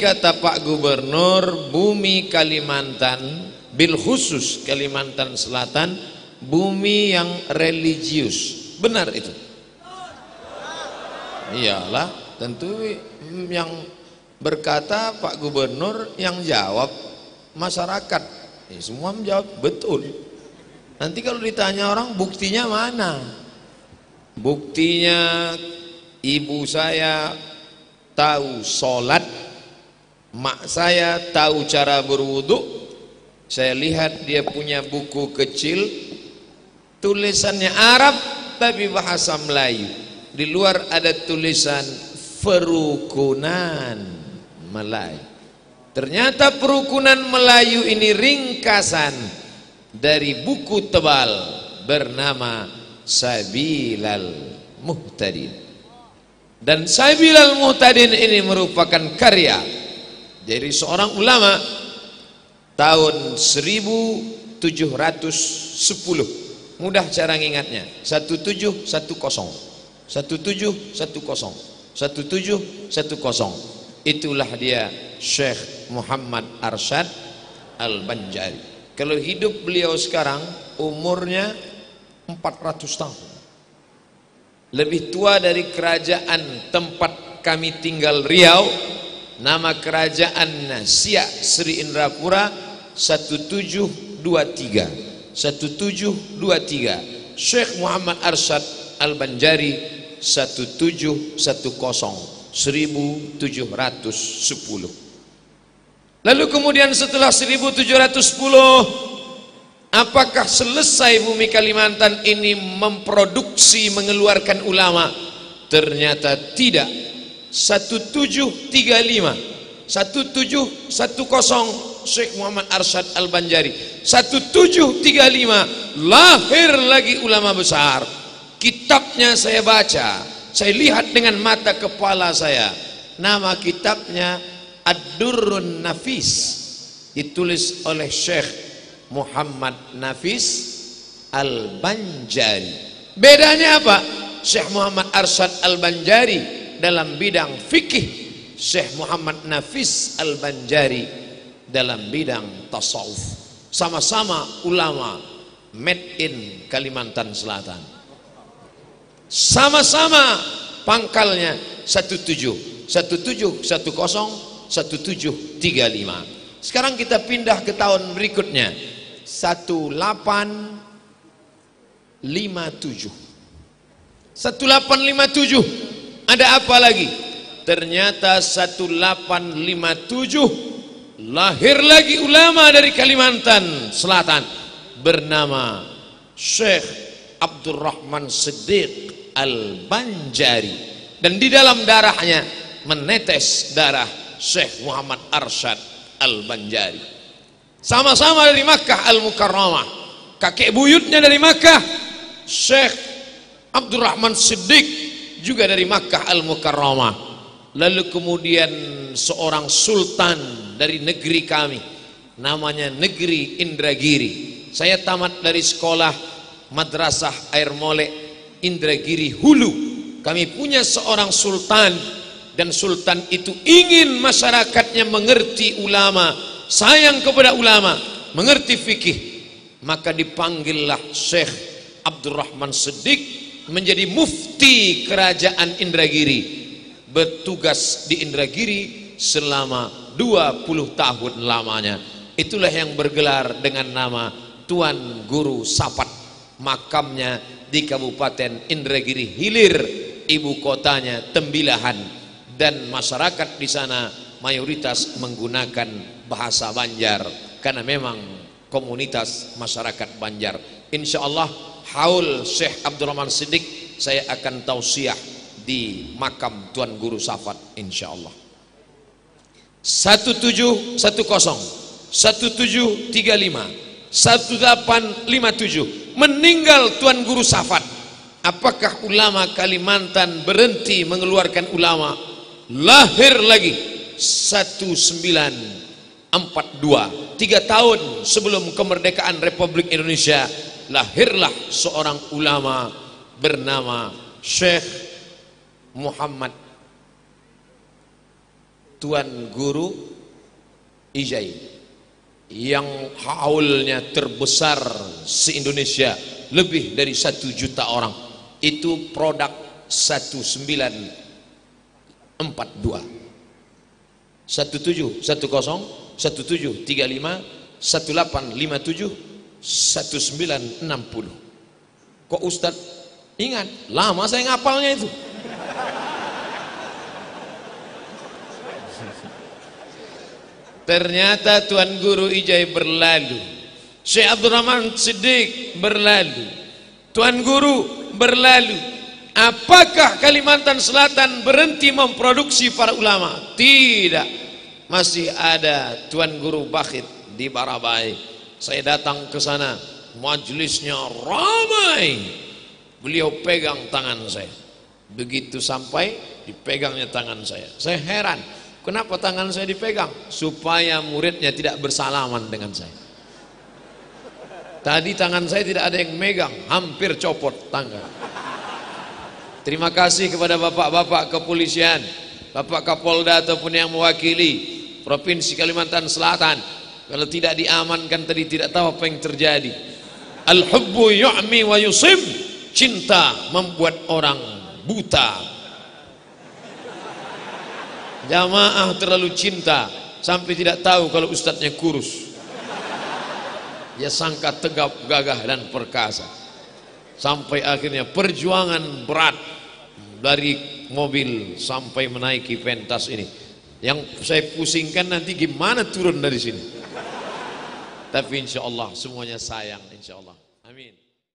kata Pak Gubernur, bumi Kalimantan, bil khusus Kalimantan Selatan, bumi yang religius. Benar itu? Iyalah, tentu yang berkata Pak Gubernur, yang jawab masyarakat. Semua menjawab betul. Nanti kalau ditanya orang, buktinya mana? Buktinya ibu saya tahu sholat, mak saya tahu cara berwudu. Saya lihat dia punya buku kecil, tulisannya Arab tapi bahasa Melayu. Di luar ada tulisan Perukunan Melayu. Ternyata Perukunan Melayu ini ringkasan dari buku tebal bernama Sabilal Muhtadin. Dan Sabilal Muhtadin ini merupakan karya dari seorang ulama tahun 1710. Mudah cara ngingatnya, 1710 itulah dia Syekh Muhammad Arsyad Al-Banjari. Kalau hidup beliau sekarang umurnya 400 tahun, lebih tua dari kerajaan tempat kami tinggal Riau. Nama kerajaannya Siak Sri Indrapura 1723. Syekh Muhammad Arsyad Al-Banjari 1710. Lalu kemudian setelah 1710, apakah selesai bumi Kalimantan ini memproduksi, mengeluarkan ulama? Ternyata tidak. 1735 Syekh Muhammad Arsyad Al-Banjari 1735 lahir lagi ulama besar. Kitabnya saya baca, saya lihat dengan mata kepala saya. Nama kitabnya Ad-Durrun Nafis, ditulis oleh Syekh Muhammad Nafis Al-Banjari. Bedanya apa? Syekh Muhammad Arsyad Al-Banjari dalam bidang fikih, Syekh Muhammad Nafis Al-Banjari dalam bidang tasawuf. Sama-sama ulama made in Kalimantan Selatan. Sama-sama pangkalnya 1710 1735. Sekarang kita pindah ke tahun berikutnya 1857. Ada apa lagi? Ternyata 1857 lahir lagi ulama dari Kalimantan Selatan bernama Syekh Abdurrahman Siddiq Al-Banjari, dan di dalam darahnya menetes darah Syekh Muhammad Arsyad Al-Banjari. Sama-sama dari Makkah Al-Mukarramah, kakek buyutnya dari Makkah. Syekh Abdurrahman Siddiq juga dari Makkah Al-Mukarramah. Lalu kemudian seorang sultan dari negeri kami, namanya negeri Indragiri. Saya tamat dari sekolah Madrasah Air Molek Indragiri Hulu. Kami punya seorang sultan, dan sultan itu ingin masyarakatnya mengerti ulama, sayang kepada ulama, mengerti fikih. Maka dipanggillah Syekh Abdurrahman Siddiq menjadi mufti kerajaan Indragiri, bertugas di Indragiri selama 20 tahun lamanya. Itulah yang bergelar dengan nama Tuan Guru Safat. Makamnya di Kabupaten Indragiri Hilir, ibu kotanya Tembilahan, dan masyarakat di sana mayoritas menggunakan bahasa Banjar karena memang komunitas masyarakat Banjar. Insya Allah haul Syekh Abdurrahman Siddiq saya akan tausiah di makam Tuan Guru Safat insya Allah. 1710 1735 1857 meninggal Tuan Guru Safat. Apakah ulama Kalimantan berhenti mengeluarkan ulama? Lahir lagi 1942, 3 tahun sebelum kemerdekaan Republik Indonesia, lahirlah seorang ulama bernama Syekh Muhammad Tuan Guru Ijai yang haulnya terbesar se-Indonesia, lebih dari 1 juta orang. Itu produk 1942 17 10 17 35 1857 1960. Kok Ustadz ingat? Lama saya ngapalnya itu. Ternyata Tuan Guru Ijai berlalu, Syekh Abdurrahman Siddiq berlalu, Tuan Guru berlalu. Apakah Kalimantan Selatan berhenti memproduksi para ulama? Tidak, masih ada Tuan Guru Bakhit di Barabai. Saya datang ke sana, majelisnya ramai. Beliau pegang tangan saya. Begitu sampai, dipegangnya tangan saya. Saya heran, kenapa tangan saya dipegang? Supaya muridnya tidak bersalaman dengan saya. Tadi tangan saya tidak ada yang megang, hampir copot tangga. Terima kasih kepada bapak-bapak kepolisian, bapak Kapolda ataupun yang mewakili Provinsi Kalimantan Selatan. Kalau tidak diamankan tadi tidak tahu apa yang terjadi. Al-hubbu yu'mi wa yusim. Cinta membuat orang buta. Jamaah terlalu cinta sampai tidak tahu kalau ustadznya kurus. Dia sangka tegap, gagah dan perkasa. Sampai akhirnya perjuangan berat dari mobil sampai menaiki pentas ini. Yang saya pusingkan nanti gimana turun dari sini. Tapi insya Allah semuanya sayang, insya Allah. Amin.